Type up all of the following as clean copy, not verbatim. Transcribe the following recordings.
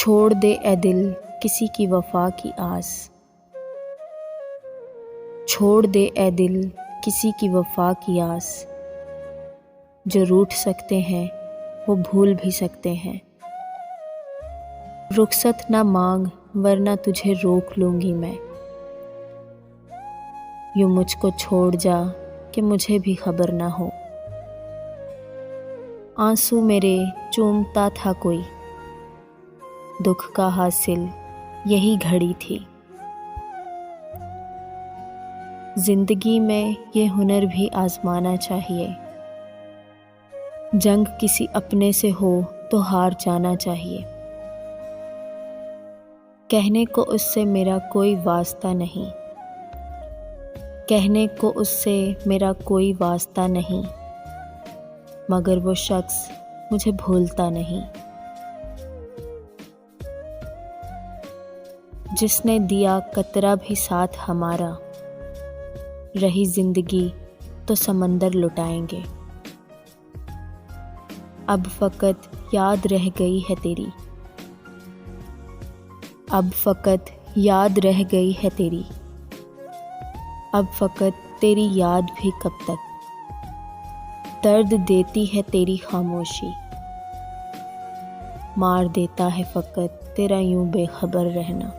छोड़ दे ए दिल किसी की वफा की आस, छोड़ दे ए दिल किसी की वफा की आस। जो रूठ सकते हैं वो भूल भी सकते हैं। रुखसत ना मांग वरना तुझे रोक लूँगी मैं। यूँ मुझको छोड़ जा कि मुझे भी खबर ना हो। आंसू मेरे चूमता था कोई, दुख का हासिल यही घड़ी थी। जिंदगी में ये हुनर भी आजमाना चाहिए। जंग किसी अपने से हो तो हार जाना चाहिए। कहने को उससे मेरा कोई वास्ता नहीं, कहने को उससे मेरा कोई वास्ता नहीं, मगर वो शख्स मुझे भूलता नहीं। जिसने दिया कतरा भी साथ हमारा, रही जिंदगी तो समंदर लुटाएंगे। अब फकत याद रह गई है तेरी, अब फकत याद रह गई है तेरी। अब फकत तेरी याद भी कब तक, दर्द देती है तेरी खामोशी। मार देता है फकत तेरा यूं बेखबर रहना।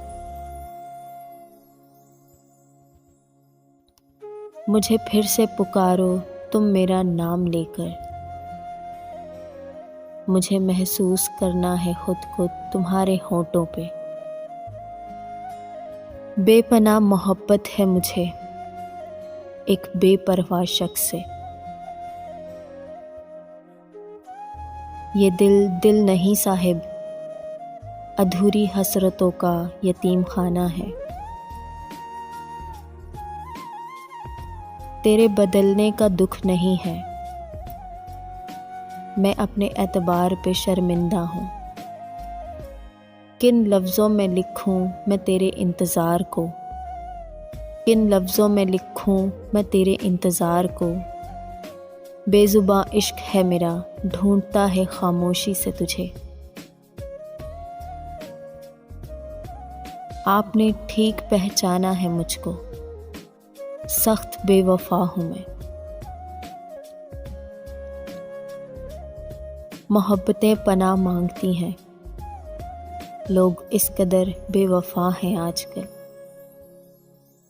मुझे फिर से पुकारो तुम मेरा नाम लेकर, मुझे महसूस करना है खुद को तुम्हारे होंठों पे। बेपनाह मोहब्बत है मुझे एक बेपरवाह शख्स से। ये दिल दिल नहीं साहिब, अधूरी हसरतों का यतीम खाना है। तेरे बदलने का दुख नहीं है, मैं अपने एतबार पे शर्मिंदा हूँ। किन लफ्ज़ों में लिखूँ मैं तेरे इंतज़ार को, किन लफ्ज़ों में लिखूँ मैं तेरे इंतज़ार को। बेज़ुबां इश्क है मेरा, ढूंढता है खामोशी से तुझे। आपने ठीक पहचाना है मुझको, सख्त बेवफा हूँ मैं। मोहब्बतें पनाह मांगती हैं, लोग इस कदर बेवफा हैं आजकल।